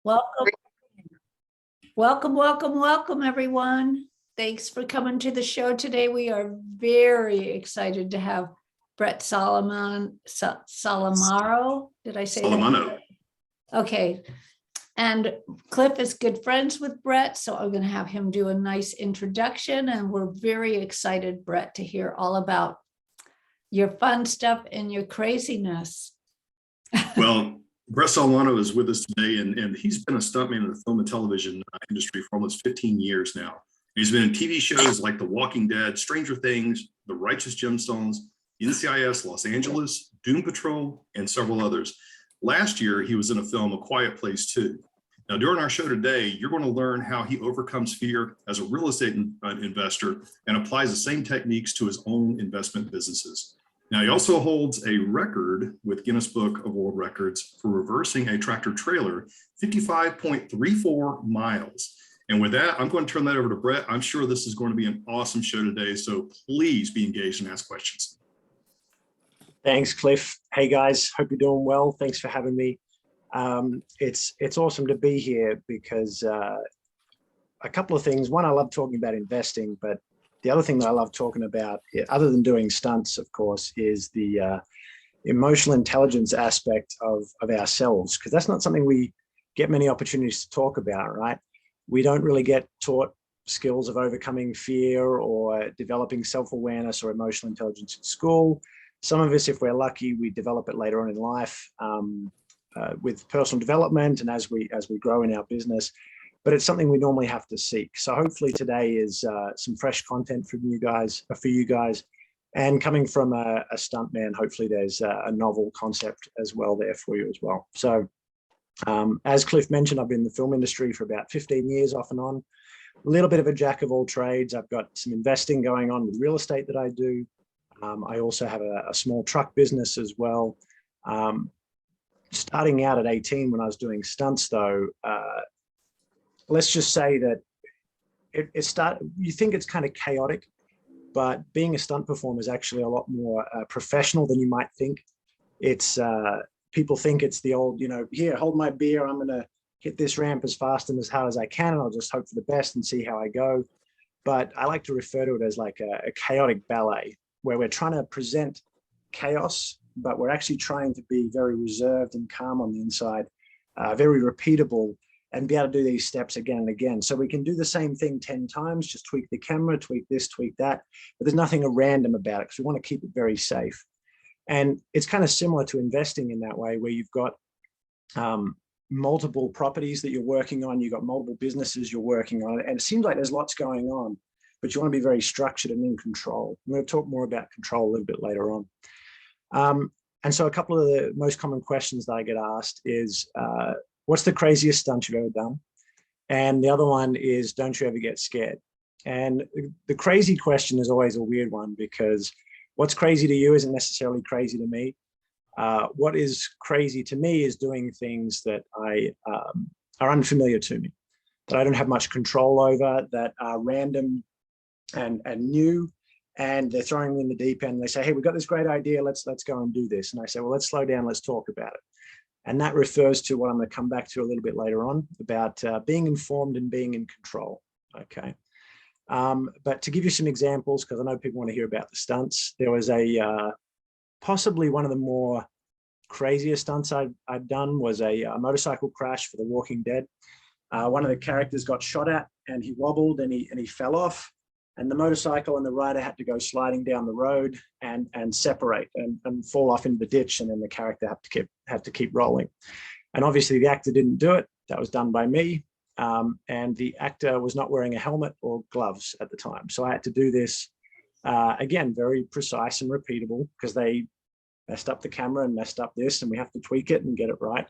Welcome, welcome, everyone. Thanks for coming to the show today. We are very excited to have Bret Solomano. Did I say Solomano. that? Okay. And Cliff is good friends with Bret, so I'm going to have him do a nice introduction. And we're very excited, Bret, to hear all about your fun stuff and your craziness. Well, Bret Solomano is with us today, and he's been a stuntman in the film and television industry for almost 15 years now. He's been in TV shows like The Walking Dead, Stranger Things, The Righteous Gemstones, NCIS Los Angeles, Doom Patrol, and several others. Last year, he was in a film, A Quiet Place 2. Now, during our show today, you're going to learn how he overcomes fear as a real estate investor and applies the same techniques to his own investment businesses. Now, he also holds a record with Guinness Book of World Records for reversing a tractor trailer 55.34 miles. And with that, I'm going to turn that over to Bret. I'm sure this is going to be an awesome show today, so please be engaged and ask questions. Thanks, Cliff. Hey, guys. Hope you're doing well. Thanks for having me. It's awesome to be here because a couple of things. One, I love talking about investing, but the other thing that I love talking about, other than doing stunts, of course, is the emotional intelligence aspect of ourselves, because that's not something we get many opportunities to talk about, right? We don't really get taught skills of overcoming fear or developing self-awareness or emotional intelligence in school. Some of us, if we're lucky, we develop it later on in life with personal development and as we grow in our business. But it's something we normally have to seek. So hopefully today is some fresh content from you guys, for you guys, and coming from a stuntman, hopefully there's a novel concept as well there for you as well. So as Cliff mentioned, I've been in the film industry for about 15 years off and on, a little bit of a jack of all trades. I've got some investing going on with real estate that I do. I also have a small truck business as well. Starting out at 18 when I was doing stunts though, let's just say that you think it's kind of chaotic, but being a stunt performer is actually a lot more professional than you might think. It's people think it's the old, here, hold my beer. I'm going to hit this ramp as fast and as hard as I can, and I'll just hope for the best and see how I go. But I like to refer to it as like a chaotic ballet, where we're trying to present chaos, but we're actually trying to be very reserved and calm on the inside, very repeatable, and be able to do these steps again and again. So we can do the same thing 10 times, just tweak the camera, tweak this, tweak that, but there's nothing random about it because we want to keep it very safe. And it's kind of similar to investing in that way, where you've got multiple properties that you're working on, you've got multiple businesses you're working on, and it seems like there's lots going on, but you want to be very structured and in control. I'm going to talk more about control a little bit later on. And so a couple of the most common questions that I get asked is, what's the craziest stunt you've ever done? And the other one is, don't you ever get scared? And the crazy question is always a weird one, because what's crazy to you isn't necessarily crazy to me. What is crazy to me is doing things that are unfamiliar to me, that I don't have much control over, that are random and new, and they're throwing me in the deep end. And they say, hey, we've got this great idea, let's go and do this. And I say, well, let's slow down, let's talk about it. And that refers to what I'm going to come back to a little bit later on about being informed and being in control. Okay. But to give you some examples, because I know people want to hear about the stunts, there was possibly one of the more craziest stunts I'd done was a motorcycle crash for The Walking Dead. One of the characters got shot at and he wobbled and he fell off. And the motorcycle and the rider had to go sliding down the road and separate and fall off into the ditch. And then the character had to keep rolling. And obviously the actor didn't do it. That was done by me. And the actor was not wearing a helmet or gloves at the time. So I had to do this, again, very precise and repeatable, because they messed up the camera and messed up this, and we have to tweak it and get it right.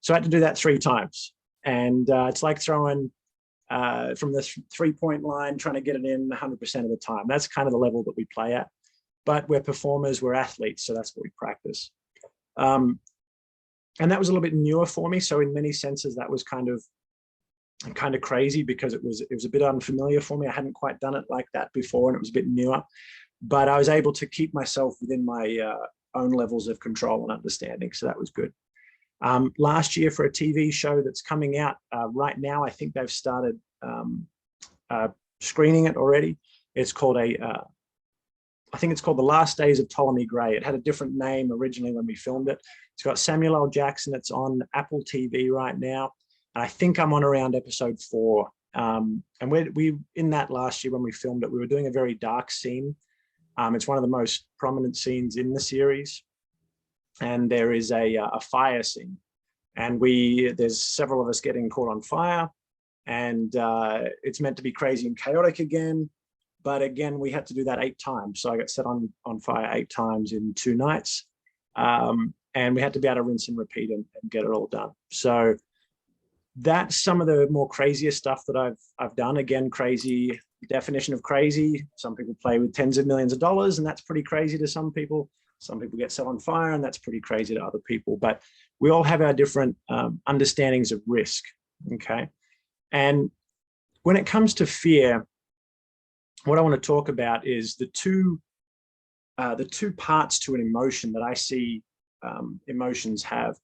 So I had to do that 3 times. And it's like throwing from the 3-point line, trying to get it in 100% of the time. That's kind of the level that we play at. But we're performers, we're athletes, so that's what we practice. And that was a little bit newer for me. So in many senses, that was kind of crazy, because it was a bit unfamiliar for me. I hadn't quite done it like that before, and it was a bit newer. But I was able to keep myself within my own levels of control and understanding, so that was good. Last year for a TV show that's coming out right now, I think they've started screening it already. It's called I think it's called The Last Days of Ptolemy Gray. It had a different name originally when we filmed it. It's got Samuel L. Jackson. It's on Apple TV right now. And I think I'm on around episode 4. And we in that last year when we filmed it, we were doing a very dark scene. It's one of the most prominent scenes in the series. And there is a fire scene. And there's several of us getting caught on fire. And it's meant to be crazy and chaotic again. But again, we had to do that 8 times. So I got set on fire 8 times in 2 nights. And we had to be able to rinse and repeat and get it all done. So that's some of the more craziest stuff that I've done. Again, crazy, definition of crazy. Some people play with tens of millions of dollars, and that's pretty crazy to some people. Some people get set on fire, and that's pretty crazy to other people. But we all have our different understandings of risk, okay? And when it comes to fear, what I want to talk about is the two parts to an emotion that I see emotions have.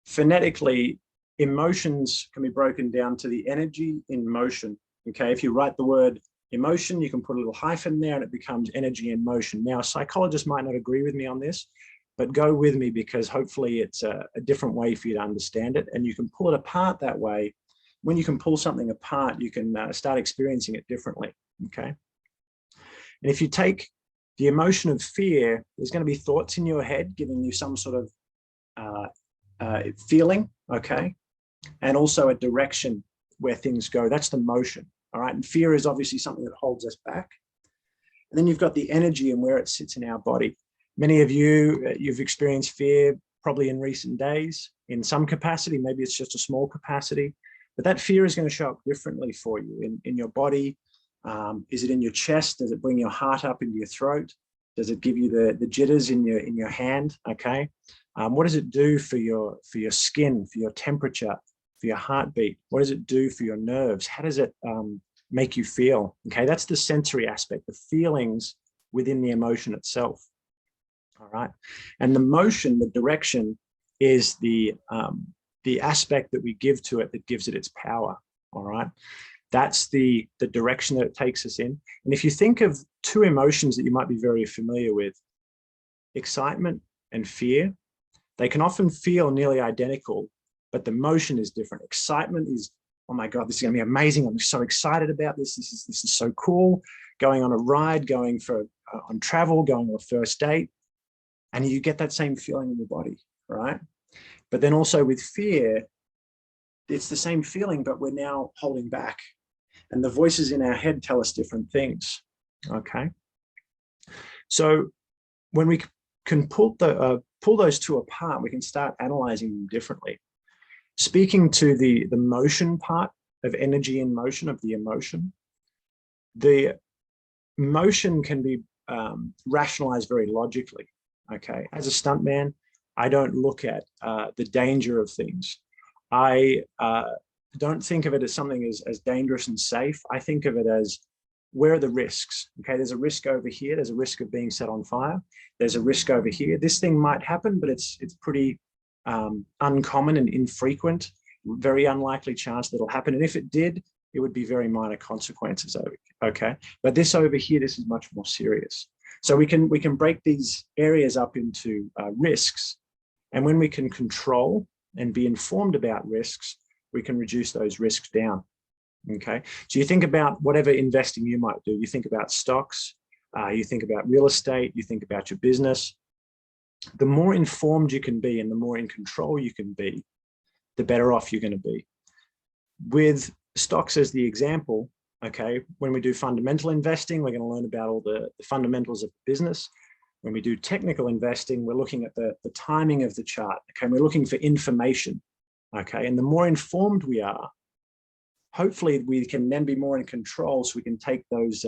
Phonetically, emotions can be broken down to the energy in motion. Okay, if you write the word emotion, you can put a little hyphen there and it becomes energy in motion. Now, a psychologist might not agree with me on this, but go with me because hopefully it's a different way for you to understand it. And you can pull it apart that way. When you can pull something apart, you can start experiencing it differently. Okay. And if you take the emotion of fear, there's going to be thoughts in your head giving you some sort of feeling, okay? And also a direction where things go. That's the motion, all right? And fear is obviously something that holds us back. And then you've got the energy and where it sits in our body. Many of you, you've experienced fear probably in recent days in some capacity. Maybe it's just a small capacity, but that fear is going to show up differently for you in your body. Is it in your chest? Does it bring your heart up into your throat? Does it give you the jitters in your hand? Okay. What does it do for your skin, for your temperature, for your heartbeat? What does it do for your nerves? How does it make you feel? Okay, that's the sensory aspect, the feelings within the emotion itself. All right, and the motion, the direction, is the aspect that we give to it that gives it its power. All right. That's the direction that it takes us in. And if you think of 2 emotions that you might be very familiar with, excitement and fear, they can often feel nearly identical, but the motion is different. Excitement is, oh my God, this is going to be amazing. I'm so excited about this. This is so cool. Going on a ride, going on travel, going on a first date. And you get that same feeling in your body, right? But then also with fear, it's the same feeling, but we're now holding back. And the voices in our head tell us different things, okay? So when we can pull those 2 apart, we can start analyzing them differently. Speaking to the motion part of energy in motion, of the emotion can be rationalized very logically, okay? As a stuntman, I don't look at the danger of things. I don't think of it as something as dangerous and safe. I think of it as, where are the risks? Okay, there's a risk over here. There's a risk of being set on fire. There's a risk over here. This thing might happen, but it's pretty uncommon and infrequent. Very unlikely chance that it'll happen. And if it did, it would be very minor consequences over here, okay? But this over here, this is much more serious. So we can break these areas up into risks. And when we can control and be informed about risks, we can reduce those risks down, okay? So you think about whatever investing you might do. You think about stocks, you think about real estate, you think about your business. The more informed you can be and the more in control you can be, the better off you're going to be. With stocks as the example, okay, when we do fundamental investing, we're going to learn about all the fundamentals of the business. When we do technical investing, we're looking at the timing of the chart, okay? And we're looking for information, okay? And the more informed we are, hopefully we can then be more in control so we can take those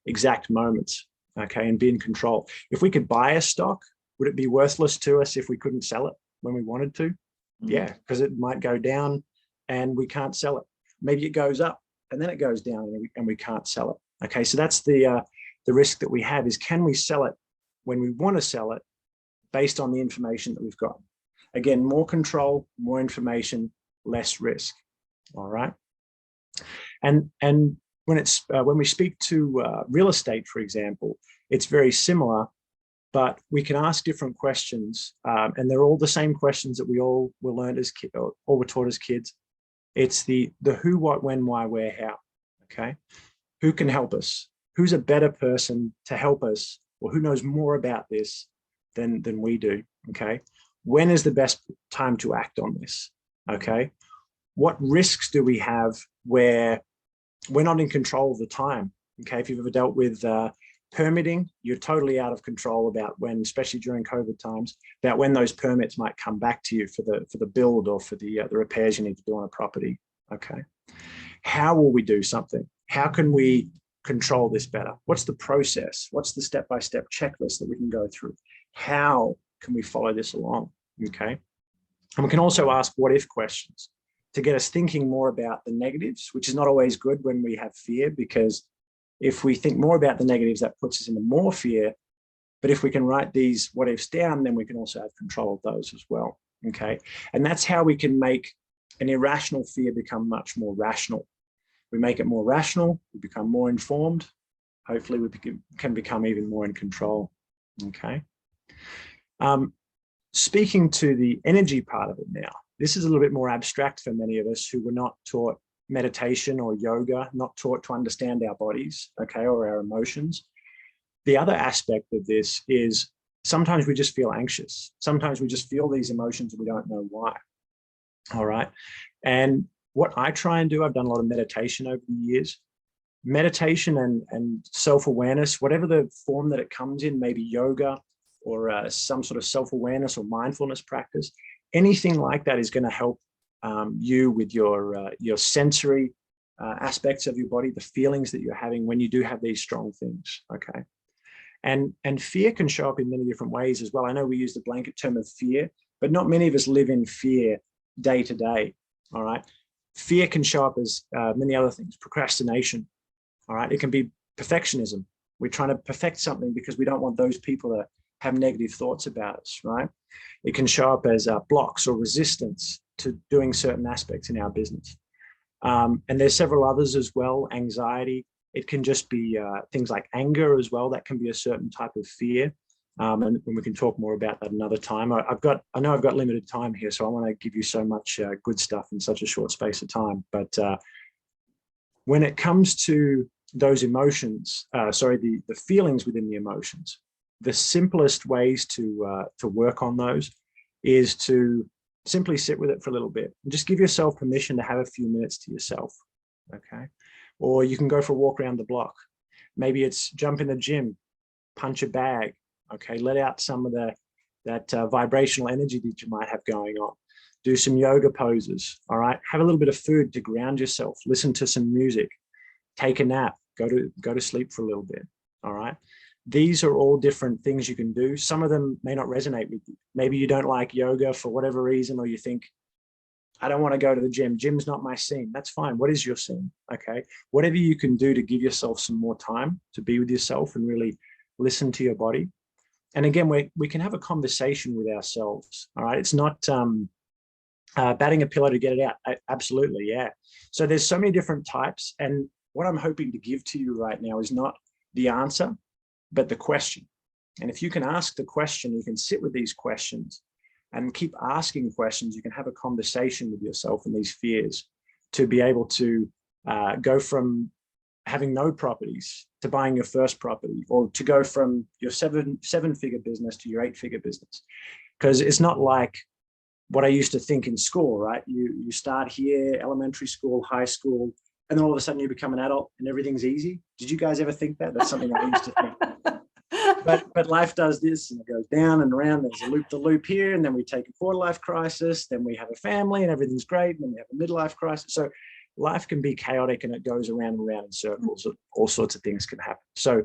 exact moments, okay, and be in control. If we could buy a stock, would it be worthless to us if we couldn't sell it when we wanted to? Yeah, because it might go down and we can't sell it. Maybe it goes up and then it goes down and we can't sell it. Okay, so that's the risk that we have, is can we sell it when we want to sell it based on the information that we've got? Again, more control, more information, less risk. All right. And when we speak to real estate, for example, it's very similar, but we can ask different questions, and they're all the same questions that we all were learned as kids, or were taught as kids. It's the who, what, when, why, where, how. Okay, who can help us? Who's a better person to help us, or who knows more about this than we do? Okay, when is the best time to act on this? Okay, what risks do we have where we're not in control of the time? Okay, if you've ever dealt with permitting, you're totally out of control about when, especially during COVID times, about when those permits might come back to you for the build or for the repairs you need to do on a property. Okay, how will we do something? How can we control this better? What's the process? What's the step-by-step checklist that we can go through? How can we follow this along? Okay, and we can also ask what-if questions to get us thinking more about the negatives, which is not always good when we have fear, because if we think more about the negatives, that puts us into more fear. But if we can write these what ifs down, then we can also have control of those as well. Okay. And that's how we can make an irrational fear become much more rational. We make it more rational, we become more informed. Hopefully we can become even more in control. Okay. Speaking to the energy part of it now, this is a little bit more abstract for many of us who were not taught meditation or yoga, not taught to understand our bodies, okay, or our emotions. The other aspect of this is sometimes we just feel anxious. Sometimes we just feel these emotions and we don't know why. All right. And what I try and do, I've done a lot of meditation over the years. Meditation and self-awareness, whatever the form that it comes in, maybe yoga or some sort of self-awareness or mindfulness practice, anything like that is going to help you with your sensory aspects of your body, the feelings that you're having when you do have these strong things. Okay. And fear can show up in many different ways as well. I know we use the blanket term of fear, but not many of us live in fear day to day. All right. Fear can show up as many other things, procrastination. All right. It can be perfectionism. We're trying to perfect something because we don't want those people to have negative thoughts about us, right? It can show up as blocks or resistance to doing certain aspects in our business. And there's several others as well, anxiety. It can just be things like anger as well. That can be a certain type of fear. And we can talk more about that another time. I know I've got limited time here, so I want to give you so much good stuff in such a short space of time. But when it comes to those emotions, the feelings within the emotions, the simplest ways to work on those is to simply sit with it for a little bit and just give yourself permission to have a few minutes to yourself. Okay. Or you can go for a walk around the block. Maybe it's jump in the gym, punch a bag. Okay. Let out some of that vibrational energy that you might have going on. Do some yoga poses. All right. Have a little bit of food to ground yourself. Listen to some music. Take a nap. Go to sleep for a little bit. All right. These are all different things you can do. Some of them may not resonate with you. Maybe you don't like yoga for whatever reason, or you think, I don't want to go to the gym. Gym's not my scene. That's fine. What is your scene? Okay. Whatever you can do to give yourself some more time to be with yourself and really listen to your body. And again, we can have a conversation with ourselves. All right. It's not batting a pillow to get it out. Absolutely. Yeah. So there's so many different types. And what I'm hoping to give to you right now is not the answer, but the question. And if you can ask the question, you can sit with these questions and keep asking questions. You can have a conversation with yourself and these fears to be able to go from having no properties to buying your first property, or to go from your seven-figure business to your 8-figure business. Because it's not like what I used to think in school, right? You start here, elementary school, high school, and then all of a sudden you become an adult and everything's easy. Did you guys ever think that? That's something I used to think. But life does this, and it goes down and around. There's a loop here, and then we take a quarter life crisis, then we have a family and everything's great, and then we have a midlife crisis. So life can be chaotic and it goes around and around in circles. All sorts of things can happen. So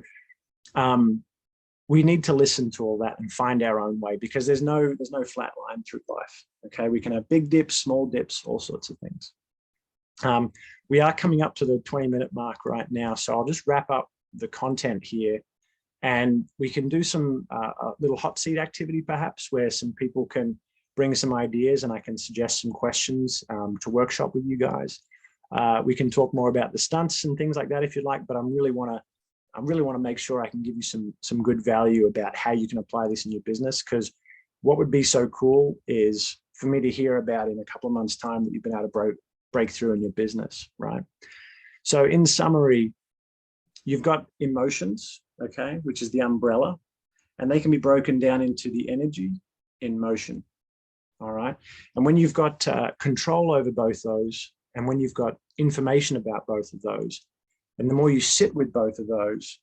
we need to listen to all that and find our own way, because there's no flat line through life. Okay, we can have big dips, small dips, all sorts of things. We are coming up to the 20-minute mark right now, so I'll just wrap up the content here, and we can do some little hot seat activity perhaps, where some people can bring some ideas and I can suggest some questions to workshop with you guys. We can talk more about the stunts and things like that if you'd like, but I really want to make sure I can give you some good value about how you can apply this in your business, because what would be so cool is for me to hear about in a couple of months' time that you've been able to break through in your business, right? So in summary, you've got emotions, okay, which is the umbrella, and they can be broken down into the energy in motion, all right? And when you've got control over both those, and when you've got information about both of those, and the more you sit with both of those,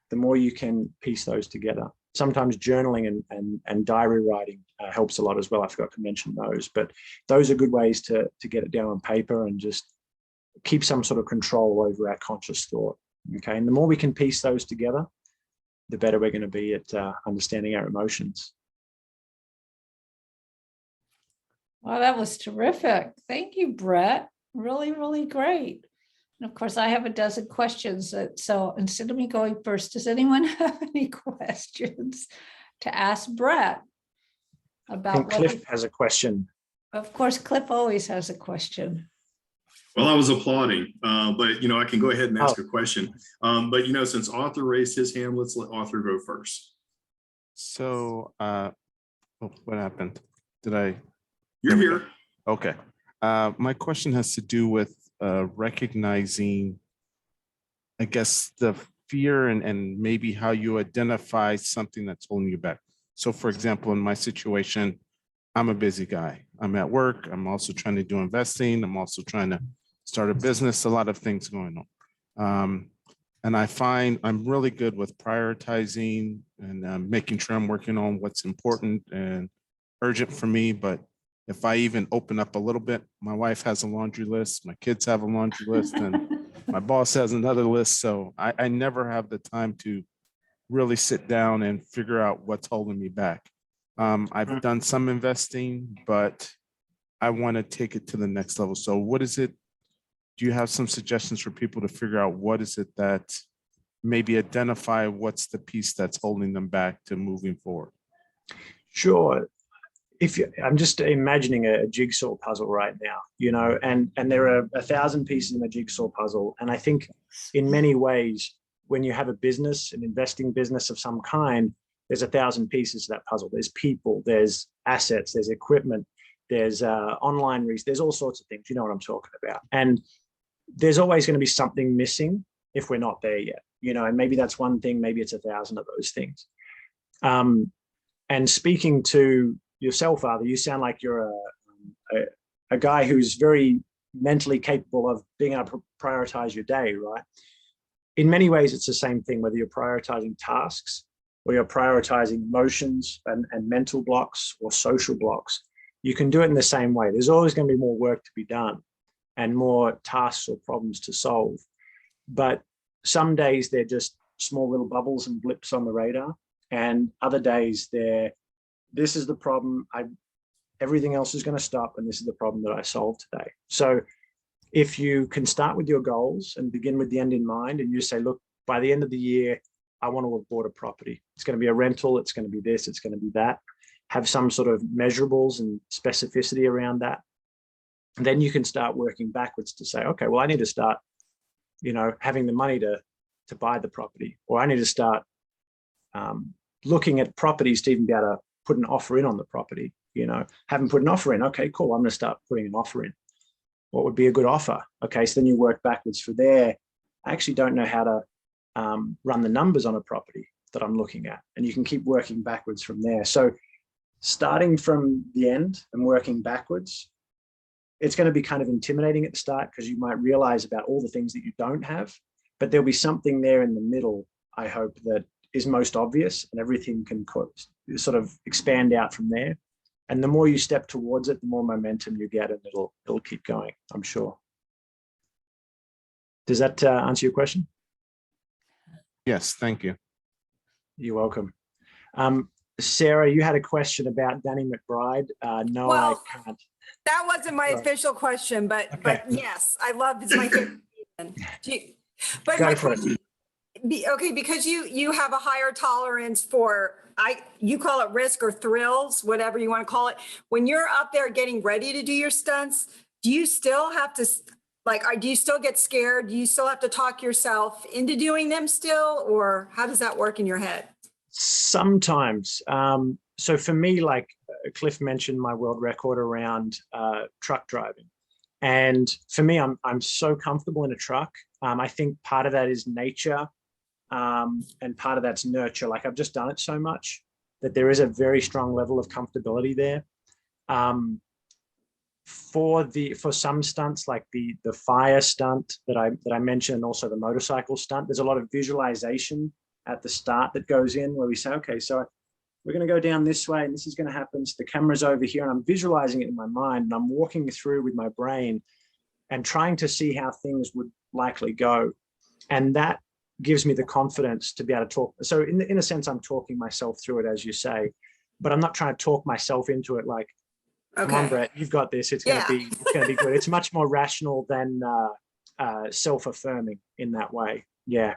the more you can piece those together. Sometimes journaling and diary writing helps a lot as well. I forgot to mention those, but those are good ways to get it down on paper and just keep some sort of control over our conscious thought. Okay, and the more we can piece those together, the better we're going to be at understanding our emotions. Well, that was terrific. Thank you, Bret. Really, really great. And of course, I have a dozen questions. So instead of me going first, does anyone have any questions to ask Bret about? I think Cliff has a question. Of course, Cliff always has a question. Well, I was applauding, but I can go ahead and ask a question. But since Arthur raised his hand, let's let Arthur go first. So, what happened? You're here. Okay. My question has to do with recognizing, I guess, the fear and maybe how you identify something that's holding you back. So, for example, in my situation, I'm a busy guy. I'm at work. I'm also trying to do investing. I'm also trying to start a business, a lot of things going on. And I find I'm really good with prioritizing and making sure I'm working on what's important and urgent for me. But if I even open up a little bit, my wife has a laundry list, my kids have a laundry list, and my boss has another list. So I never have the time to really sit down and figure out what's holding me back. I've done some investing, but I want to take it to the next level. So what is it? Do you have some suggestions for people to figure out what is it that maybe identify what's the piece that's holding them back to moving forward? Sure. I'm just imagining a jigsaw puzzle right now, and there are 1,000 pieces in a jigsaw puzzle. And I think in many ways, when you have a business, an investing business of some kind, there's 1,000 pieces to that puzzle. There's people, there's assets, there's equipment, there's online research, there's all sorts of things. You know what I'm talking about. And there's always going to be something missing if we're not there yet, and maybe that's one thing, maybe it's 1,000 of those things. And speaking to yourself, Arthur, you sound like you're a guy who's very mentally capable of being able to prioritize your day, right? In many ways, it's the same thing, whether you're prioritizing tasks or you're prioritizing emotions and mental blocks or social blocks. You can do it in the same way. There's always going to be more work to be done and more tasks or problems to solve. But some days they're just small little bubbles and blips on the radar. And other days this is the problem. Everything else is going to stop, and this is the problem that I solved today. So if you can start with your goals and begin with the end in mind, and you say, look, by the end of the year, I want to have bought a property. It's going to be a rental. It's going to be this. It's going to be that. Have some sort of measurables and specificity around that. And then you can start working backwards to say, okay, well, I need to start, having the money to buy the property, or I need to start looking at properties to even be able to put an offer in on the property. Haven't put an offer in. Okay, cool. I'm going to start putting an offer in. What would be a good offer? Okay, so then you work backwards from there. I actually don't know how to run the numbers on a property that I'm looking at, and you can keep working backwards from there. So starting from the end and working backwards, it's going to be kind of intimidating at the start because you might realize about all the things that you don't have, but there'll be something there in the middle, I hope, that is most obvious, and everything can sort of expand out from there. And the more you step towards it, the more momentum you get, and it'll keep going, I'm sure. Does that answer your question? Yes, thank you. You're welcome. Sarah, you had a question about Danny McBride. No, well, I can't. That wasn't my official question, but yes, I love it's my favorite season. But Go my for it. question, okay, because you have a higher tolerance for you call it risk or thrills, whatever you want to call it. When you're up there getting ready to do your stunts, do you still have to, do you still get scared? Do you still have to talk yourself into doing them still? Or how does that work in your head? Sometimes. So for me, like Cliff mentioned my world record around truck driving. And for me, I'm so comfortable in a truck. I think part of that is nature, and part of that's nurture. Like I've just done it so much that there is a very strong level of comfortability there. For some stunts, like the fire stunt that I mentioned, and also the motorcycle stunt, there's a lot of visualization at the start that goes in where we say, okay, so we're going to go down this way and this is going to happen. So the camera's over here and I'm visualizing it in my mind and I'm walking through with my brain and trying to see how things would likely go. And that gives me the confidence to be able to talk. So in a sense, I'm talking myself through it, as you say, but I'm not trying to talk myself into it like, come on, Brett, you've got this. It's going to be good. It's much more rational than self-affirming in that way. Yeah.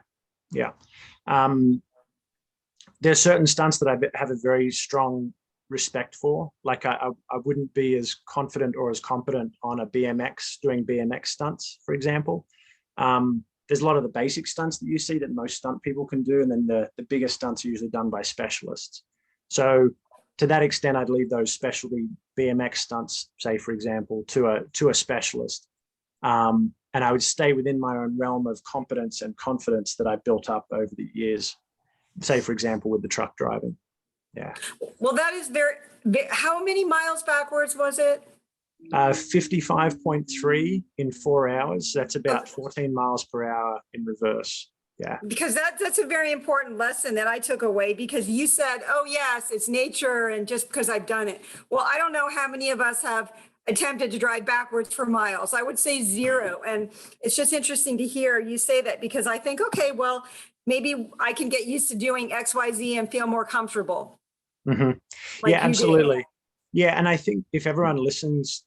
There's certain stunts that I have a very strong respect for. Like I wouldn't be as confident or as competent on a BMX, doing BMX stunts, for example. There's a lot of the basic stunts that you see that most stunt people can do. And then the bigger stunts are usually done by specialists. So to that extent, I'd leave those specialty BMX stunts, say, for example, to a specialist. And I would stay within my own realm of competence and confidence that I built up over the years. Say, for example, with the truck driving. Yeah. Well, that is very, how many miles backwards was it? 55.3 in 4 hours. That's about 14 miles per hour in reverse. Yeah. Because that's a very important lesson that I took away, because you said, oh, yes, it's nature and just because I've done it. Well, I don't know how many of us have attempted to drive backwards for miles. I would say 0. And it's just interesting to hear you say that, because I think, okay, well, maybe I can get used to doing X, Y, Z and feel more comfortable. Mm-hmm. Like yeah, absolutely. Yeah. And I think if everyone listens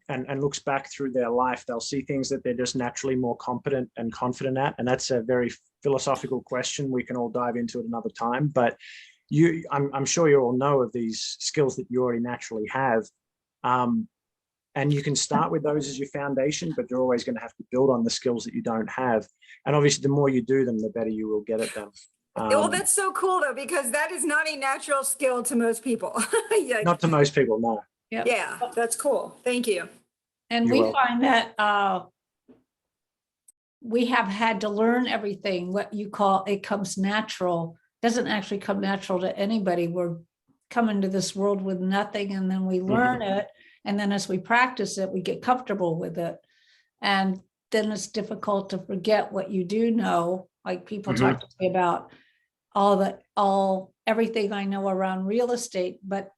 and looks back through their life, they'll see things that they're just naturally more competent and confident at. And that's a very philosophical question. We can all dive into it another time, but I'm sure you all know of these skills that you already naturally have. And you can start with those as your foundation, but you're always going to have to build on the skills that you don't have. And obviously, the more you do them, the better you will get at them. Well, that's so cool, though, because that is not a natural skill to most people. Not to most people, no. Yep. Yeah, that's cool. Thank you. And You're we welcome. find that we have had to learn everything. What you call it comes natural doesn't actually come natural to anybody. We're coming to this world with nothing, and then we learn it. And then as we practice it, we get comfortable with it. And then it's difficult to forget what you do know. Like people talk to me about everything I know around real estate, but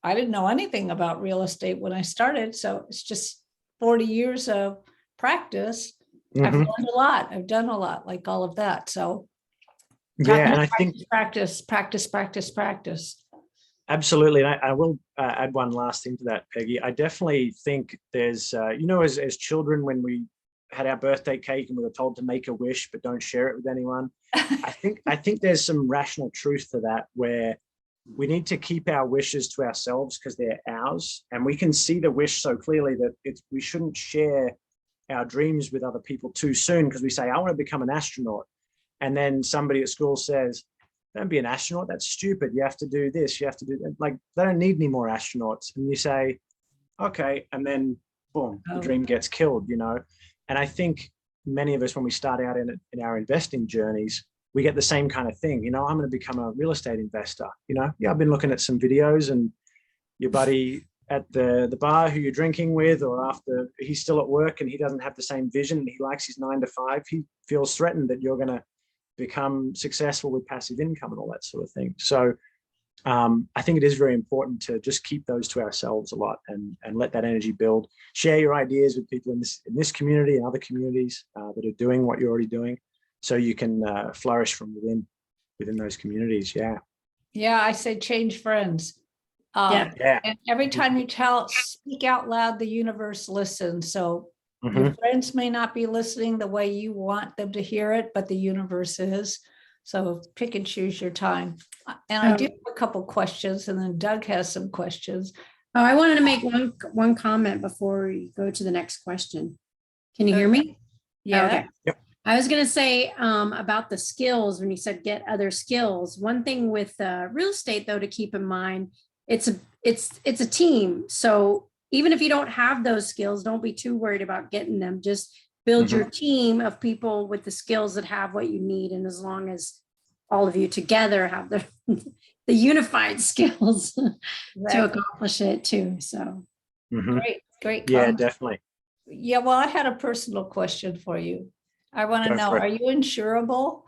I didn't know anything about real estate when I started. So it's just 40 years of practice. I've learned a lot. I've done a lot, like all of that. So yeah, and I think practice. absolutely. And I will add one last thing to that, Peggy. I definitely think there's, as children, when we had our birthday cake and we were told to make a wish, but don't share it with anyone. I think there's some rational truth to that, where we need to keep our wishes to ourselves because they're ours. And we can see the wish so clearly that we shouldn't share our dreams with other people too soon, because we say, I want to become an astronaut. And then somebody at school says, don't be an astronaut. That's stupid. You have to do this. You have to do that. Like, they don't need any more astronauts. And you say, okay. And then boom, the dream gets killed, And I think many of us, when we start out in our investing journeys, we get the same kind of thing. I'm going to become a real estate investor. I've been looking at some videos, and your buddy at the bar who you're drinking with, or after he's still at work and he doesn't have the same vision and he likes his 9 to 5, he feels threatened that you're going to become successful with passive income and all that sort of thing. So I think it is very important to just keep those to ourselves a lot and let that energy build. Share your ideas with people in this community and other communities that are doing what you're already doing, so you can flourish from within those communities. Yeah, I say change friends. Yeah. And every time you speak out loud, the universe listens. So your friends may not be listening the way you want them to hear it, but the universe is. So pick and choose your time. And I do Oh. have a couple questions, and then Doug has some questions. Oh, I wanted to make one comment before we go to the next question. Can you hear me? Yeah. Okay. Yep. I was going to say about the skills when you said get other skills. One thing with real estate, though, to keep in mind, it's a team. So even if you don't have those skills, don't be too worried about getting them. Just build your team of people with the skills that have what you need. And as long as all of you together have the the unified skills to accomplish it too. So Great. Yeah, comment. definitely. Yeah, well, I had a personal question for you. I want to Go know, for it. are you insurable?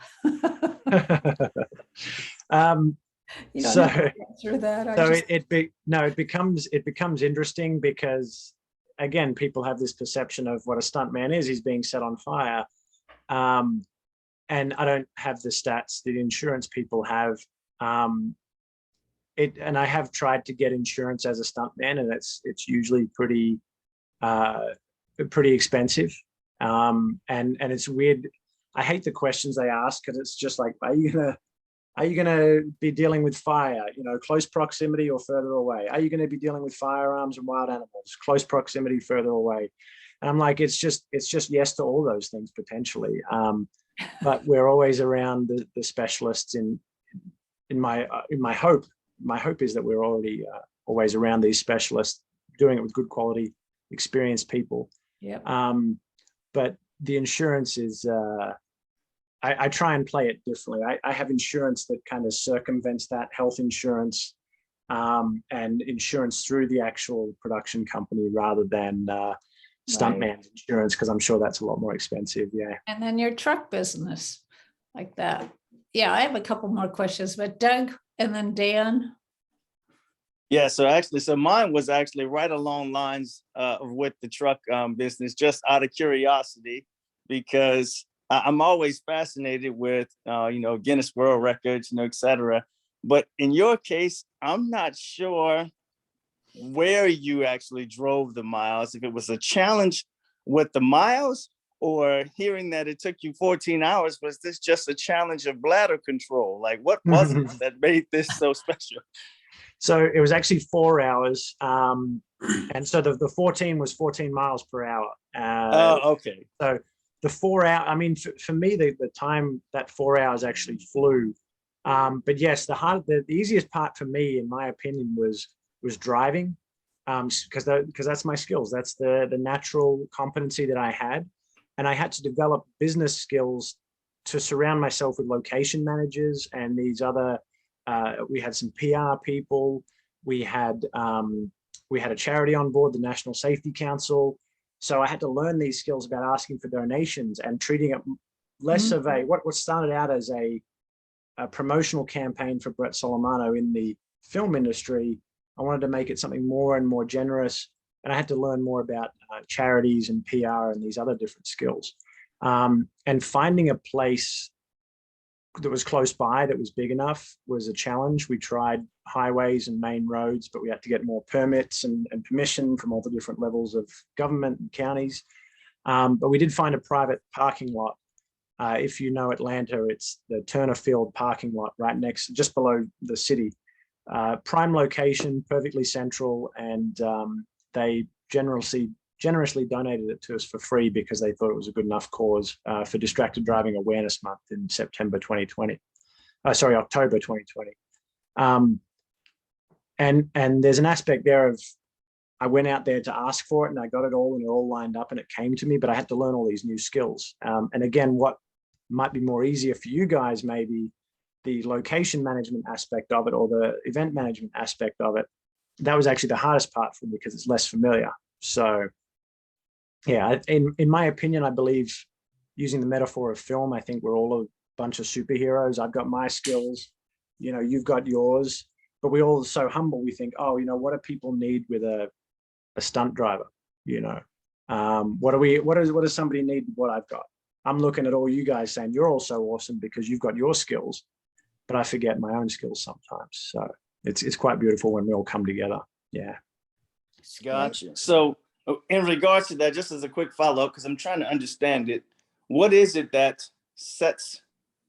You don't So- have to answer that. I So just- it becomes interesting because again, people have this perception of what a stuntman is. He's being set on fire. And I don't have the stats the insurance people have. And I have tried to get insurance as a stuntman, and it's usually pretty expensive. And it's weird. I hate the questions they ask because it's just like, are you gonna be dealing with fire, close proximity or further away? Are you going to be dealing with firearms and wild animals, close proximity, further away? And I'm like, it's just yes to all those things potentially. But we're always around the specialists in my hope. My hope is that we're already always around these specialists doing it with good quality, experienced people. Yep. But the insurance is, I try and play it differently. I have insurance that kind of circumvents that, health insurance, and insurance through the actual production company rather than stuntman insurance, because I'm sure that's a lot more expensive. Yeah. And then your truck business like that. Yeah, I have a couple more questions, but Doug and then Dan. Yeah, so mine was actually right along lines with the truck business, just out of curiosity, because I'm always fascinated with, Guinness World Records, et cetera. But in your case, I'm not sure where you actually drove the miles, if it was a challenge with the miles, or hearing that it took you 14 hours, was this just a challenge of bladder control? Like, what was it that made this so special? So it was actually 4 hours. And so the 14 was 14 miles per hour. Oh, okay. So the 4 hour, I mean, for me, the time that 4 hours actually flew. But yes, the easiest part for me, in my opinion, was driving, because that's my skills. That's the natural competency that I had. And I had to develop business skills to surround myself with location managers and these other, we had some PR people. We had a charity on board, the National Safety Council. So I had to learn these skills about asking for donations and treating it less of what started out as a promotional campaign for Bret Solomano in the film industry. I wanted to make it something more and more generous. And I had to learn more about charities and PR and these other different skills. And finding a place that was close by, that was big enough, was a challenge. We tried highways and main roads, but we had to get more permits and permission from all the different levels of government and counties. But we did find a private parking lot. If you know Atlanta, it's the Turner Field parking lot right just below the city. Prime location, perfectly central, and they generously donated it to us for free because they thought it was a good enough cause for Distracted Driving Awareness Month in October 2020. And there's an aspect there of, I went out there to ask for it and I got it all, and it all lined up and it came to me, but I had to learn all these new skills. And again, what might be more easier for you guys, maybe the location management aspect of it or the event management aspect of it, that was actually the hardest part for me because it's less familiar. So yeah, in my opinion, I believe, using the metaphor of film, I think we're all a bunch of superheroes. I've got my skills, you've got yours, but we all are so humble. We think, oh, what do people need with a stunt driver? What does somebody need with what I've got? I'm looking at all you guys saying you're all so awesome because you've got your skills, but I forget my own skills sometimes. So it's quite beautiful when we all come together. Yeah. Gotcha. So in regards to that, just as a quick follow-up, because I'm trying to understand it, what is it that sets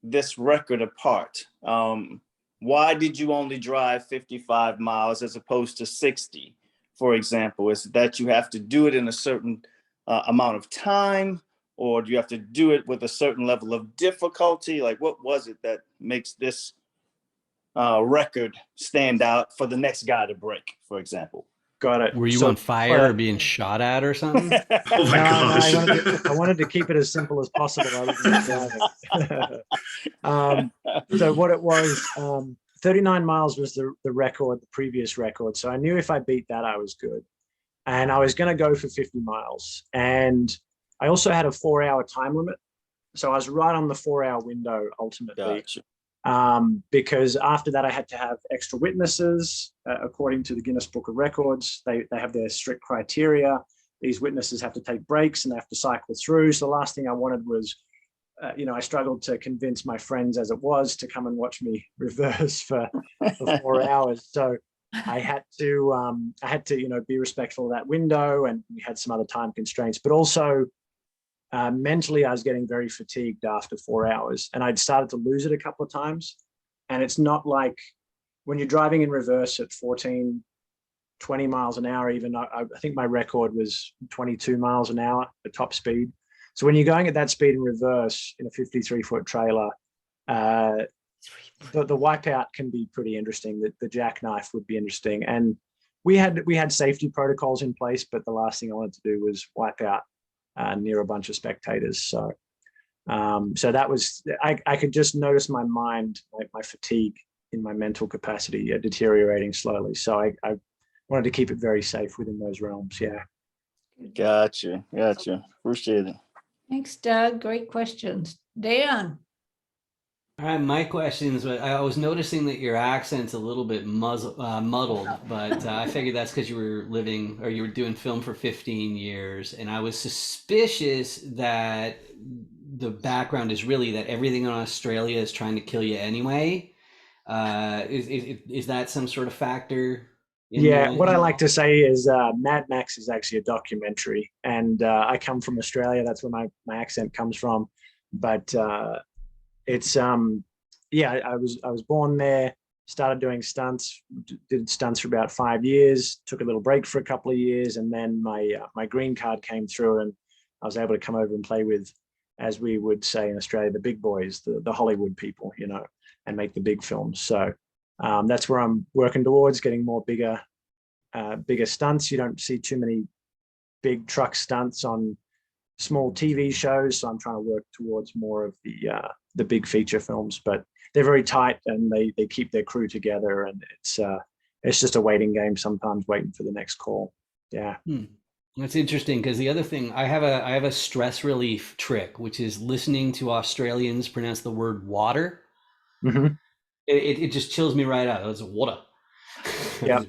this record apart? Why did you only drive 55 miles as opposed to 60, for example? Is it that you have to do it in a certain amount of time, or do you have to do it with a certain level of difficulty? Like, what was it that makes this record stand out for the next guy to break, for example? Got it. Were you So, on fire or being shot at or something? Oh my gosh. I wanted to keep it as simple as possible. Other than driving. So what it was, 39 miles was the record, the previous record. So I knew if I beat that, I was good. And I was going to go for 50 miles. And I also had a 4-hour time limit. So I was right on the 4-hour window ultimately. Gotcha. Because after that, I had to have extra witnesses, according to the Guinness Book of Records. They have their strict criteria. These witnesses have to take breaks and they have to cycle through. So the last thing I wanted was, I struggled to convince my friends as it was to come and watch me reverse for 4 hours. So I had to, be respectful of that window, and we had some other time constraints, but also mentally, I was getting very fatigued after 4 hours, and I'd started to lose it a couple of times. And it's not like when you're driving in reverse at 14, 20 miles an hour, even I think my record was 22 miles an hour at top speed. So when you're going at that speed in reverse in a 53-foot trailer, the wipeout can be pretty interesting. The jackknife would be interesting. And we had safety protocols in place, but the last thing I wanted to do was wipe out near a bunch of spectators. So that was, I could just notice my mind, like my fatigue in my mental capacity deteriorating slowly. So I wanted to keep it very safe within those realms. Yeah. Gotcha. Appreciate it. Thanks, Doug. Great questions. Dan. All right, my questions. I was noticing that your accent's a little bit muddled, but I figured that's because you were doing film for 15 years, and I was suspicious that the background is really that everything in Australia is trying to kill you anyway. Is that some sort of factor? What I like to say is Mad Max is actually a documentary, and I come from Australia. That's where my accent comes from, but it's I was born there, started doing stunts, did stunts for about 5 years, took a little break for a couple of years, and then my green card came through, and I was able to come over and play with, as we would say in Australia, the big boys, the Hollywood people, and make the big films. So that's where I'm working towards, getting more bigger stunts. You don't see too many big truck stunts on small TV shows, so I'm trying to work towards more of the big feature films. But they're very tight, and they keep their crew together, and it's just a waiting game sometimes, waiting for the next call. Yeah. That's interesting, because the other thing, I have a stress relief trick, which is listening to Australians pronounce the word water. Mm-hmm. It just chills me right out. It's water. Yeah.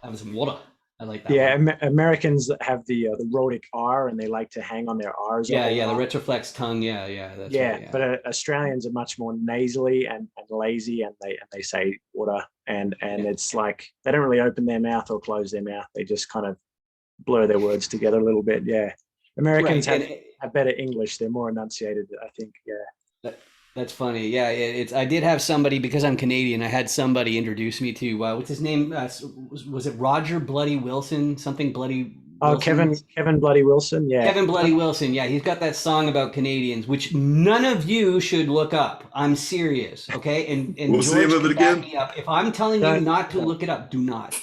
Having some water. I like that. Yeah, Americans have the rhotic R, and they like to hang on their R's. Yeah, the retroflex tongue. Yeah, that's right, yeah. But Australians are much more nasally and lazy, and they say water, and it's like they don't really open their mouth or close their mouth. They just kind of blur their words together a little bit. Yeah, Americans have better English. They're more enunciated, I think. Yeah. That's funny. Yeah, I did have somebody, because I'm Canadian, I had somebody introduce me to, what's his name? Was it Roger Bloody Wilson? Something Bloody Wilson? Kevin Bloody Wilson. Yeah. Kevin Bloody Wilson. Yeah, he's got that song about Canadians, which none of you should look up. I'm serious. Okay. And what's the name of it again? Me up. If I'm telling you not to look it up, do not.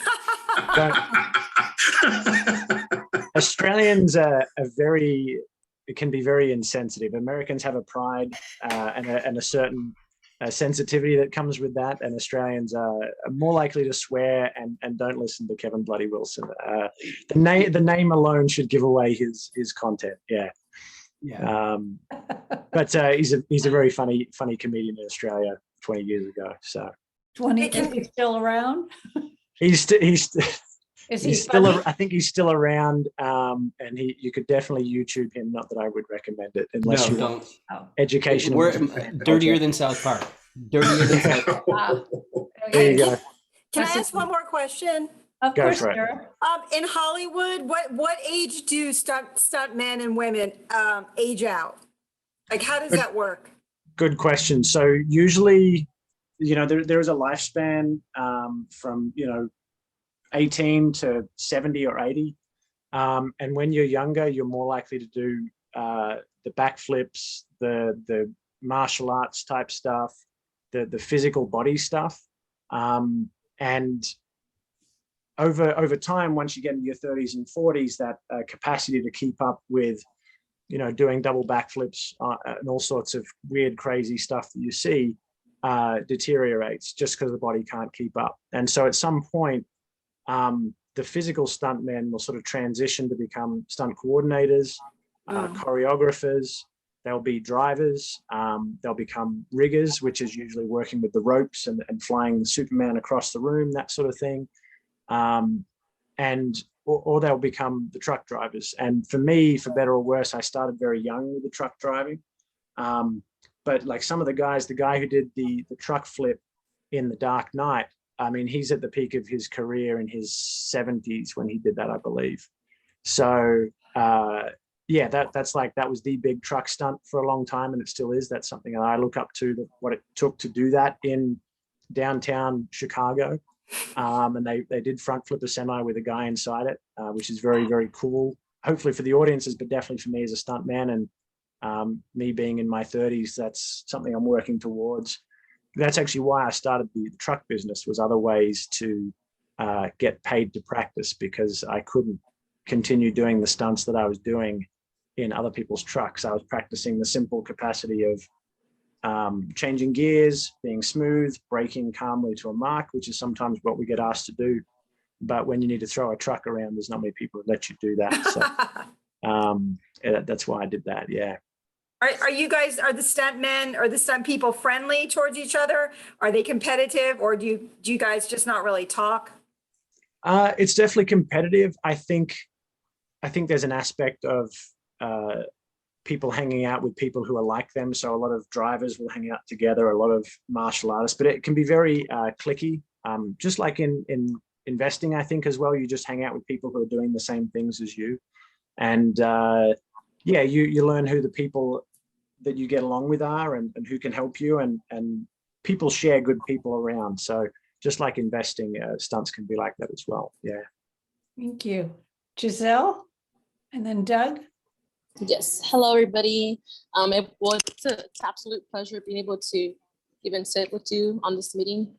Australians are it can be very insensitive. Americans have a pride and a certain sensitivity that comes with that, and Australians are more likely to swear and don't listen to Kevin Bloody Wilson. The name alone should give away his content. Yeah. But he's a very funny comedian in Australia 20 years ago. So 20, is he still around? He's still. I think he's still around, and you could definitely YouTube him. Not that I would recommend it, unless you want education. We're dirtier than South Park. Dirtier than South Park. There you go. Can I ask one more question? Of Go course, for it. Sarah. In Hollywood, what age do stunt men and women age out? Like, how does that work? Good question. So usually, there is a lifespan from 18 to 70 or 80. And when you're younger, you're more likely to do the backflips, the martial arts type stuff, the physical body stuff. And over time, once you get into your 30s and 40s, that capacity to keep up with, doing double backflips and all sorts of weird, crazy stuff that you see deteriorates just because the body can't keep up. And so at some point, the physical stuntmen will sort of transition to become stunt coordinators, choreographers. They'll be drivers. They'll become riggers, which is usually working with the ropes and flying the Superman across the room, that sort of thing. Or they'll become the truck drivers. And for me, for better or worse, I started very young with the truck driving. But like some of the guys, the guy who did the truck flip in The Dark Knight, I mean, he's at the peak of his career in his 70s when he did that, I believe. So yeah, that was the big truck stunt for a long time, and it still is. That's something that I look up to, what it took to do that in downtown Chicago. And they did front flip a semi with a guy inside it, which is very, very cool. Hopefully for the audiences, but definitely for me as a stuntman, and me being in my 30s, that's something I'm working towards. That's actually why I started the truck business, was other ways to get paid to practice, because I couldn't continue doing the stunts that I was doing in other people's trucks. I was practicing the simple capacity of changing gears, being smooth, braking calmly to a mark, which is sometimes what we get asked to do. But when you need to throw a truck around, there's not many people that let you do that. So that's why I did that. Yeah. Are you guys, are the stuntmen or the stunt people friendly towards each other? Are they competitive, or do you guys just not really talk? It's definitely competitive. I think there's an aspect of people hanging out with people who are like them. So a lot of drivers will hang out together, a lot of martial artists, but it can be very cliquey. Just like in investing, I think as well, you just hang out with people who are doing the same things as you. And yeah, you learn who the people that you get along with are, and who can help you, and people share good people around. So just like investing, stunts can be like that as well. Yeah. Thank you. Giselle, and then Doug. Yes. Hello, everybody. It's an absolute pleasure being able to even sit with you on this meeting,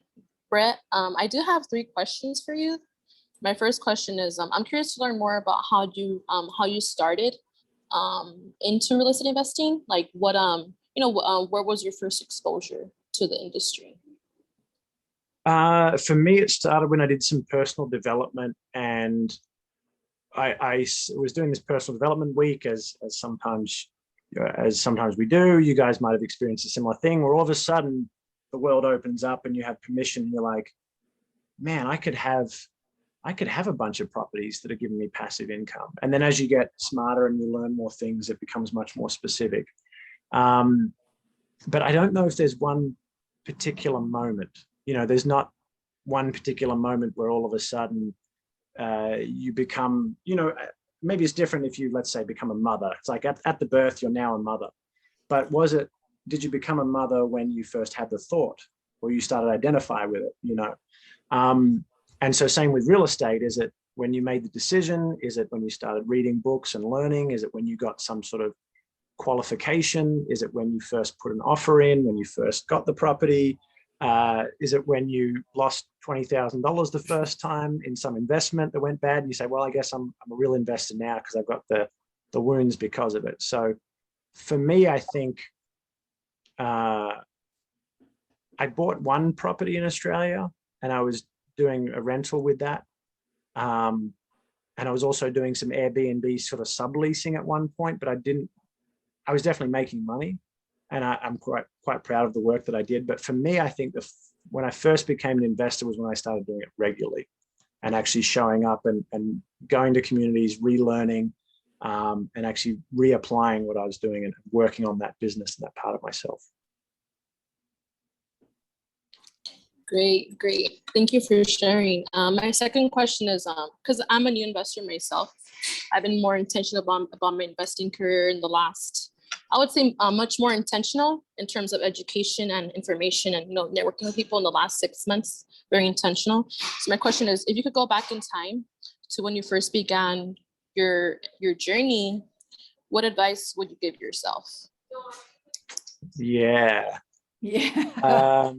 Bret. I do have 3 questions for you. My first question is, I'm curious to learn more about how you started into real estate investing. Like what, where was your first exposure to the industry? For me, it started when I did some personal development, and I was doing this personal development week, as sometimes we do. You guys might have experienced a similar thing, where all of a sudden the world opens up and you have permission. You're like, man, I could have a bunch of properties that are giving me passive income. And then as you get smarter and you learn more things, it becomes much more specific. But I don't know if there's one particular moment. There's not one particular moment where all of a sudden you become, maybe it's different if you, let's say, become a mother. It's like at the birth, you're now a mother. But did you become a mother when you first had the thought, or you started to identify with it, And so same with real estate. Is it when you made the decision? Is it when you started reading books and learning? Is it when you got some sort of qualification? Is it when you first put an offer in, when you first got the property? Is it when you lost $20,000 the first time in some investment that went bad, and you say, well, I guess I'm a real investor now because I've got the wounds because of it. So for me, I think I bought one property in Australia, and I was doing a rental with that. And I was also doing some Airbnb sort of subleasing at one point, but I was definitely making money, and I'm quite proud of the work that I did. But for me, I think when I first became an investor was when I started doing it regularly, and actually showing up and going to communities, relearning, and actually reapplying what I was doing and working on that business and that part of myself. Great. Thank you for sharing. My second question is, because I'm a new investor myself, I've been more intentional about my investing career in the last I would say much more intentional in terms of education and information and, networking with people in the last 6 months, very intentional. So my question is, if you could go back in time to when you first began your journey, what advice would you give yourself? Yeah. Yeah.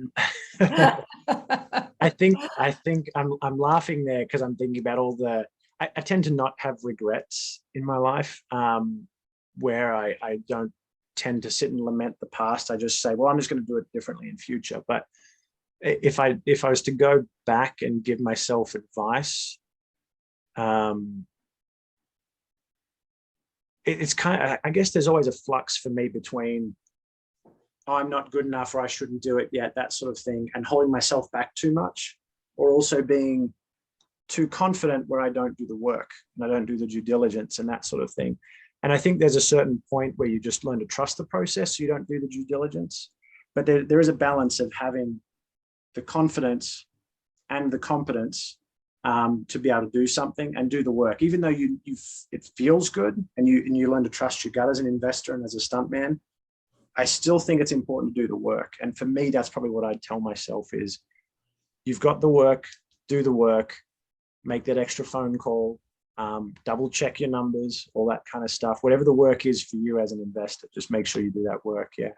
I think I'm laughing there because I'm thinking about all I tend to not have regrets in my life, where I don't tend to sit and lament the past. I just say, well, I'm just going to do it differently in future. But if I was to go back and give myself advice, it's kind of, I guess there's always a flux for me between, oh, I'm not good enough or I shouldn't do it yet, that sort of thing, and holding myself back too much, or also being too confident where I don't do the work and I don't do the due diligence and that sort of thing. And I think there's a certain point where you just learn to trust the process, so you don't do the due diligence. But there is a balance of having the confidence and the competence to be able to do something and do the work, even though it feels good and you learn to trust your gut as an investor and as a stuntman. I still think it's important to do the work. And for me, that's probably what I'd tell myself is, you've got the work, do the work, make that extra phone call, double check your numbers, all that kind of stuff. Whatever the work is for you as an investor, just make sure you do that work. Yeah.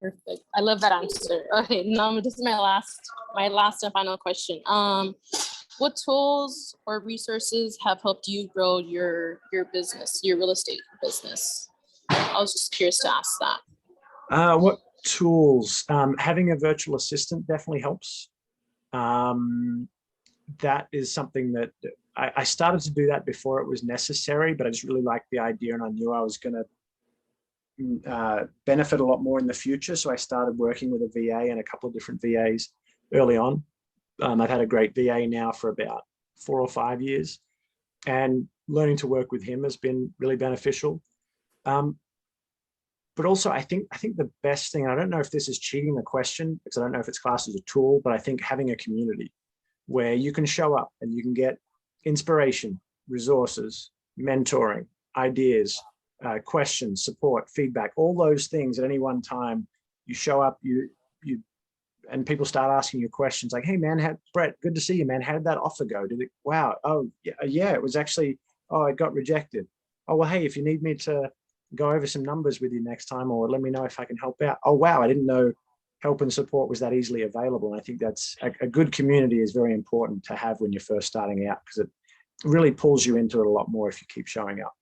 Perfect. I love that answer. Okay, now this is my last and final question. What tools or resources have helped you grow your business, your real estate business? I was just curious to ask that. What tools? Having a virtual assistant definitely helps. That is something that I started to do that before it was necessary, but I just really liked the idea and I knew I was going to benefit a lot more in the future. So I started working with a VA and a couple of different VAs early on. I've had a great VA now for about 4 or 5 years, and learning to work with him has been really beneficial. But also I think the best thing, I don't know if this is cheating the question because I don't know if it's classed as a tool, but I think having a community where you can show up and you can get inspiration, resources, mentoring, ideas, questions, support, feedback, all those things at any one time. You show up, and people start asking you questions like, hey man, Brett, good to see you, man. How did that offer go? Wow. Oh yeah, it was actually, it got rejected. Oh, well, hey, if you need me to go over some numbers with you next time, or let me know if I can help out. Oh, wow, I didn't know help and support was that easily available. And I think that's a good community is very important to have when you're first starting out, because it really pulls you into it a lot more if you keep showing up.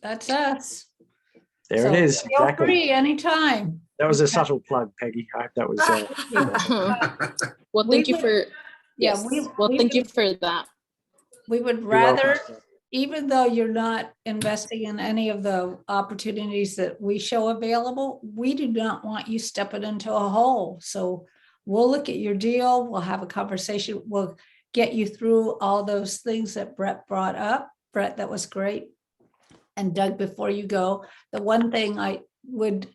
That's us. There it is. Feel Exactly. free anytime. That was a subtle plug, Peggy. I hope that was. Well, thank you for. Yeah, Yes. Well, thank you for that. We would rather, even though you're not investing in any of the opportunities that we show available, we do not want you stepping into a hole. So we'll look at your deal. We'll have a conversation. We'll get you through all those things that Brett brought up. Brett, that was great. And Doug, before you go, the one thing I would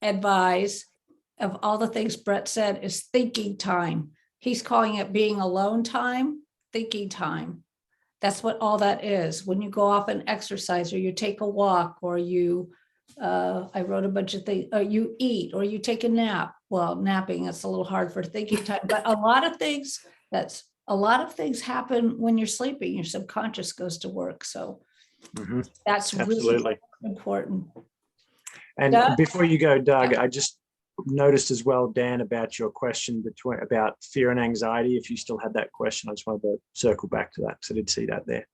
advise of all the things Brett said is thinking time. He's calling it being alone time, thinking time. That's what all that is. When you go off and exercise, or you take a walk, or you, I wrote a bunch of things, or you eat, or you take a nap. Well, napping, it's a little hard for thinking time, but a lot of things happen when you're sleeping. Your subconscious goes to work. So that's absolutely really important. And Doug? Before you go, Doug, I just noticed as well, Dan, about your question about fear and anxiety. If you still had that question, I just wanted to circle back to that because I did see that there.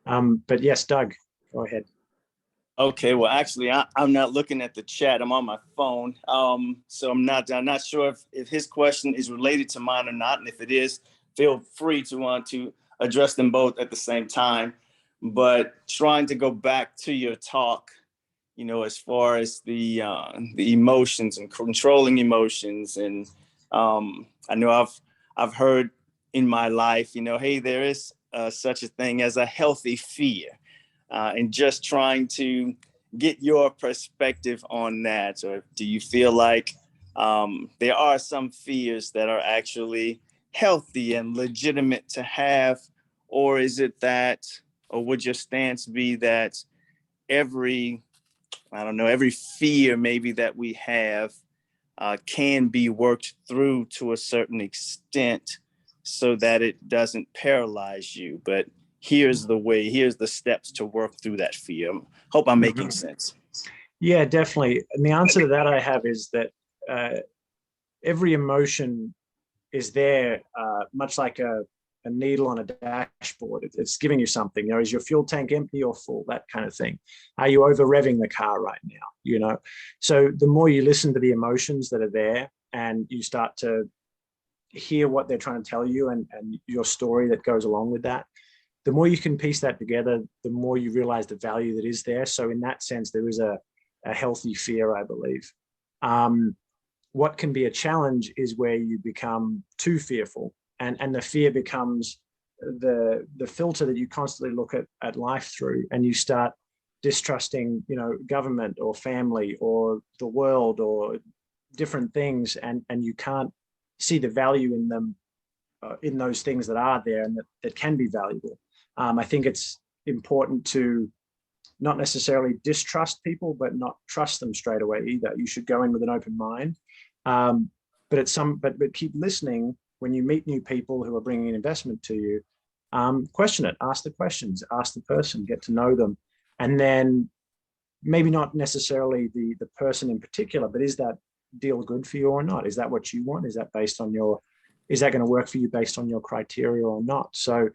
But yes, Doug, go ahead. Okay, well, actually, I'm not looking at the chat. I'm on my phone, so I'm not sure if his question is related to mine or not. And if it is, feel free to address them both at the same time. But trying to go back to your talk, as far as the emotions and controlling emotions, and I know I've heard in my life, hey, there is such a thing as a healthy fear, and just trying to get your perspective on that. Or do you feel like there are some fears that are actually healthy and legitimate to have, or is it that, or would your stance be that every I don't know, every fear maybe that we have can be worked through to a certain extent so that it doesn't paralyze you. But here's the way, here's the steps to work through that fear. Hope I'm making sense. Yeah, definitely. And the answer to that I have is that every emotion is there, much like a needle on a dashboard. It's giving you something. You know, is your fuel tank empty or full? That kind of thing. Are you over revving the car right now? You know, so the more you listen to the emotions that are there and you start to hear what they're trying to tell you and your story that goes along with that, the more you can piece that together, the more you realize the value that is there. So in that sense, there is a healthy fear, I believe. What can be a challenge is where you become too fearful, and the fear becomes the filter that you constantly look at life through, and you start distrusting, you know, government or family or the world or different things, and you can't see the value in them, in those things that are there and that can be valuable. I think it's important to not necessarily distrust people, but not trust them straight away either. You should go in with an open mind. But keep listening when you meet new people who are bringing an investment to you. Question it, ask the questions, ask the person, get to know them. And then maybe not necessarily the person in particular, but is that deal good for you or not? Is that what you want? Is that going to work for you based on your criteria or not? So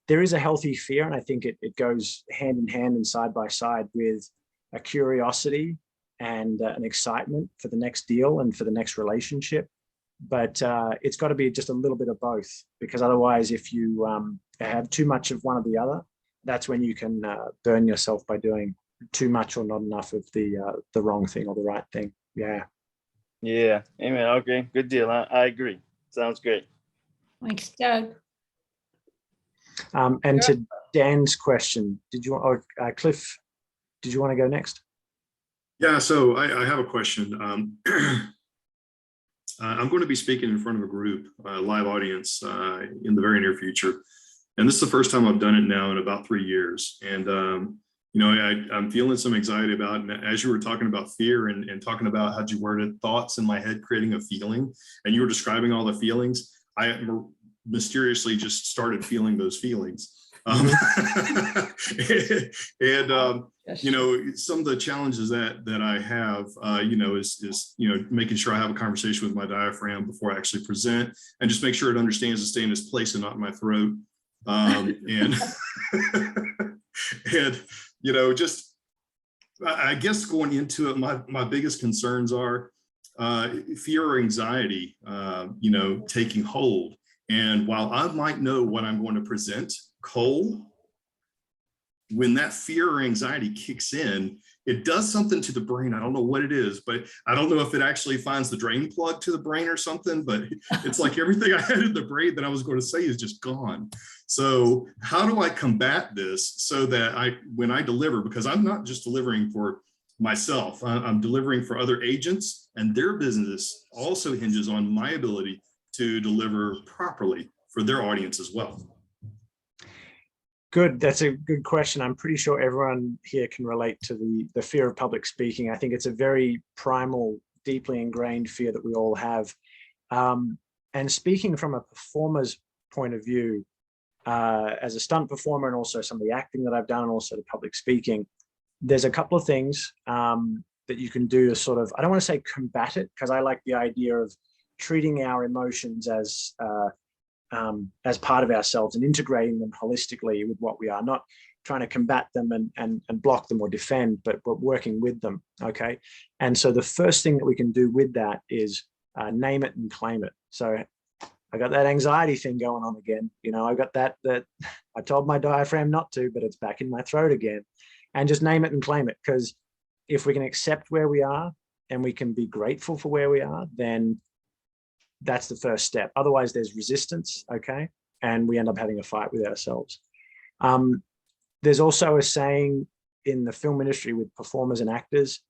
there is a healthy fear, and I think it goes hand in hand and side by side with a curiosity and an excitement for the next deal and for the next relationship. But it's got to be just a little bit of both, because otherwise, if you have too much of one or the other, that's when you can burn yourself by doing too much or not enough of the wrong thing or the right thing. Yeah. Yeah. Amen. Okay. Good deal. I agree. Sounds great. Thanks, Doug. And to Dan's question, did you want, or Cliff, did you want to go next? Yeah, so I have a question. I'm going to be speaking in front of a group, live audience, in the very near future. And this is the first time I've done it now in about 3 years. And, you know, I'm feeling some anxiety about, and as you were talking about fear and talking about how'd you word it, thoughts in my head, creating a feeling, and you were describing all the feelings, I mysteriously just started feeling those feelings. And you know, some of the challenges that I have, you know, is you know, making sure I have a conversation with my diaphragm before I actually present, and just make sure it understands to stay in its place and not in my throat. And and you know, just I guess going into it, my biggest concerns are fear or anxiety, you know, taking hold. And while I might know what I'm going to present, Cole, when that fear or anxiety kicks in, it does something to the brain. I don't know what it is, but I don't know if it actually finds the drain plug to the brain or something, but it's like everything I had in the brain that I was going to say is just gone. So how do I combat this so that when I deliver, because I'm not just delivering for myself, I'm delivering for other agents, and their business also hinges on my ability to deliver properly for their audience as well. Good. That's a good question. I'm pretty sure everyone here can relate to the fear of public speaking. I think it's a very primal, deeply ingrained fear that we all have. And speaking from a performer's point of view, as a stunt performer, and also some of the acting that I've done, and also the public speaking, there's a couple of things that you can do to sort of, I don't want to say combat it, because I like the idea of treating our emotions as part of ourselves and integrating them holistically with what we are, not trying to combat them and block them or defend, but working with them. Okay. And so the first thing that we can do with that is name it and claim it. So I got that anxiety thing going on again. You know, I got that I told my diaphragm not to, but it's back in my throat again. And just name it and claim it. Because if we can accept where we are and we can be grateful for where we are, then that's the first step. Otherwise, there's resistance, okay? And we end up having a fight with ourselves. There's also a saying in the film industry with performers and actors,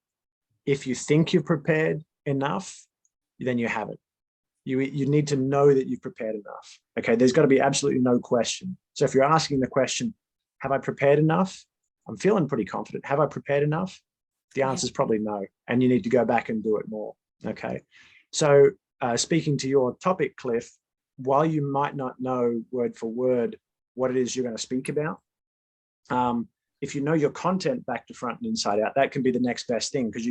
if you think you've prepared enough, then you haven't. You need to know that you've prepared enough, okay? There's got to be absolutely no question. So if you're asking the question, have I prepared enough? I'm feeling pretty confident. Have I prepared enough? The answer is probably no, and you need to go back and do it more. Okay. So speaking to your topic, Cliff, while you might not know word for word what it is you're going to speak about, if you know your content back to front and inside out, that can be the next best thing, because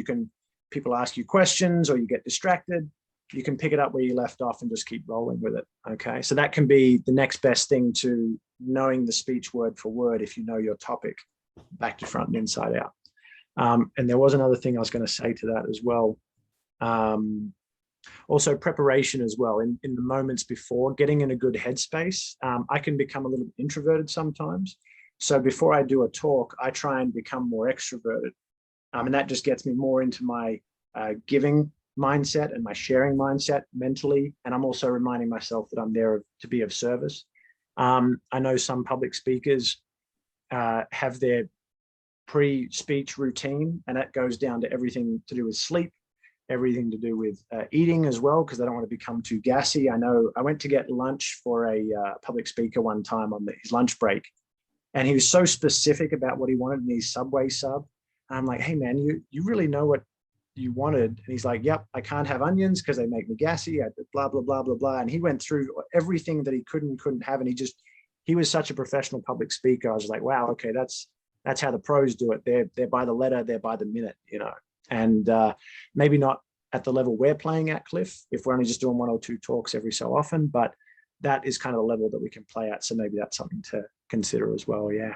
people ask you questions or you get distracted, you can pick it up where you left off and just keep rolling with it. Okay. So that can be the next best thing to knowing the speech word for word if you know your topic back to front and inside out. And there was another thing I was going to say to that as well. Also preparation as well. In the moments before, getting in a good headspace. I can become a little bit introverted sometimes. So before I do a talk, I try and become more extroverted. And that just gets me more into my giving mindset and my sharing mindset mentally. And I'm also reminding myself that I'm there to be of service. I know some public speakers have their pre-speech routine, and that goes down to everything to do with sleep, everything to do with eating as well, because they don't want to become too gassy. I know I went to get lunch for a public speaker one time on his lunch break, and he was so specific about what he wanted in his Subway sub. I'm like, hey man, you really know what you wanted? And he's like, yep, I can't have onions because they make me gassy. I blah, blah, blah, blah, blah. And he went through everything that he couldn't have. And he was such a professional public speaker. I was like, wow, okay, that's how the pros do it. They're by the letter, they're by the minute, and maybe not at the level we're playing at, Cliff, if we're only just doing 1 or 2 talks every so often, but that is kind of the level that we can play at. So maybe that's something to consider as well. Yeah.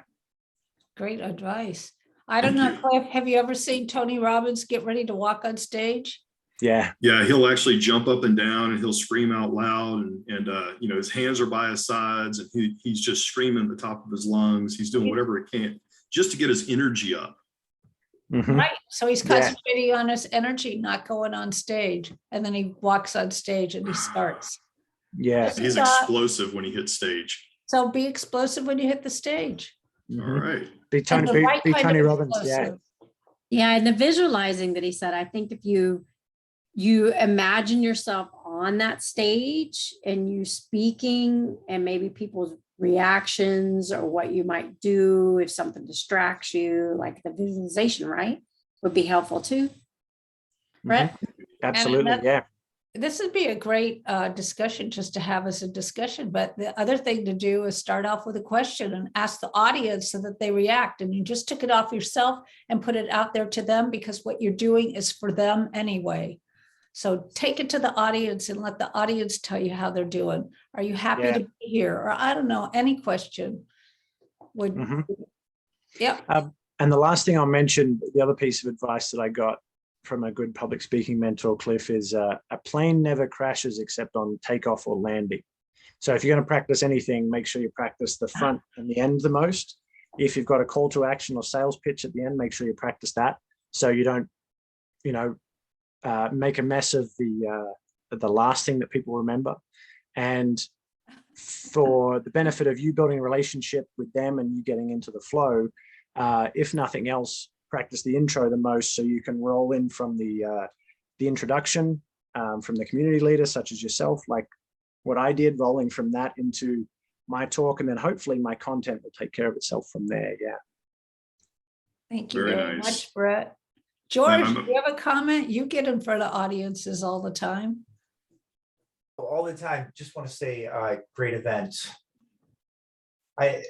Great advice. I don't know, Cliff, have you ever seen Tony Robbins get ready to walk on stage? Yeah. Yeah, he'll actually jump up and down and he'll scream out loud, and his hands are by his sides, and he's just screaming at the top of his lungs. He's doing whatever he can just to get his energy up. Mm-hmm. Right. So he's concentrating on his energy, not going on stage. And then he walks on stage and he starts. Yeah. He's explosive when he hits stage. So be explosive when you hit the stage. Mm-hmm. All right. Be Tony Robbins. Yeah. Yeah. And the visualizing that he said, I think if you imagine yourself on that stage and you speaking, and maybe people's reactions or what you might do if something distracts you, like the visualization, right, would be helpful too. Brett? Mm-hmm. Absolutely. Yeah. This would be a great discussion just to have as a discussion. But the other thing to do is start off with a question and ask the audience so that they react. And you just took it off yourself and put it out there to them, because what you're doing is for them anyway. So take it to the audience and let the audience tell you how they're doing. Are you happy to be here? Or I don't know, any question would. Mm-hmm. Yep. And the last thing I'll mention, the other piece of advice that I got from a good public speaking mentor, Cliff, is a plane never crashes except on takeoff or landing. So if you're going to practice anything, make sure you practice the front and the end the most. If you've got a call to action or sales pitch at the end, make sure you practice that, so you don't, make a mess of the last thing that people remember. And for the benefit of you building a relationship with them and you getting into the flow, if nothing else, practice the intro the most, so you can roll in from the introduction from the community leader, such as yourself, like what I did, rolling from that into my talk, and then hopefully my content will take care of itself from there. Yeah. Thank you very much, Brett. George, do you have a comment? You get in front of audiences all the time. All the time. Just want to say, great event. I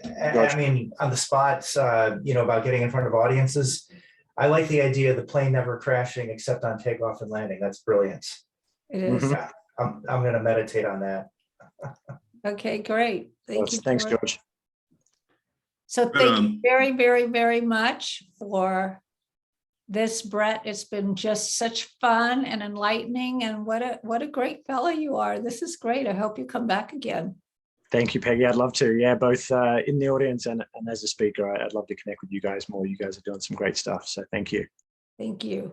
mean, on the spot, about getting in front of audiences, I like the idea of the plane never crashing except on takeoff and landing. That's brilliant. It is. Mm-hmm. Yeah, I'm going to meditate on that. Okay, great. Thank you. Thanks, George. So thank you very, very, very much for this, Brett. It's been just such fun and enlightening, and what a great fellow you are. This is great. I hope you come back again. Thank you, Peggy. I'd love to. Yeah, both in the audience and as a speaker, I'd love to connect with you guys more. You guys are doing some great stuff. So thank you. Thank you.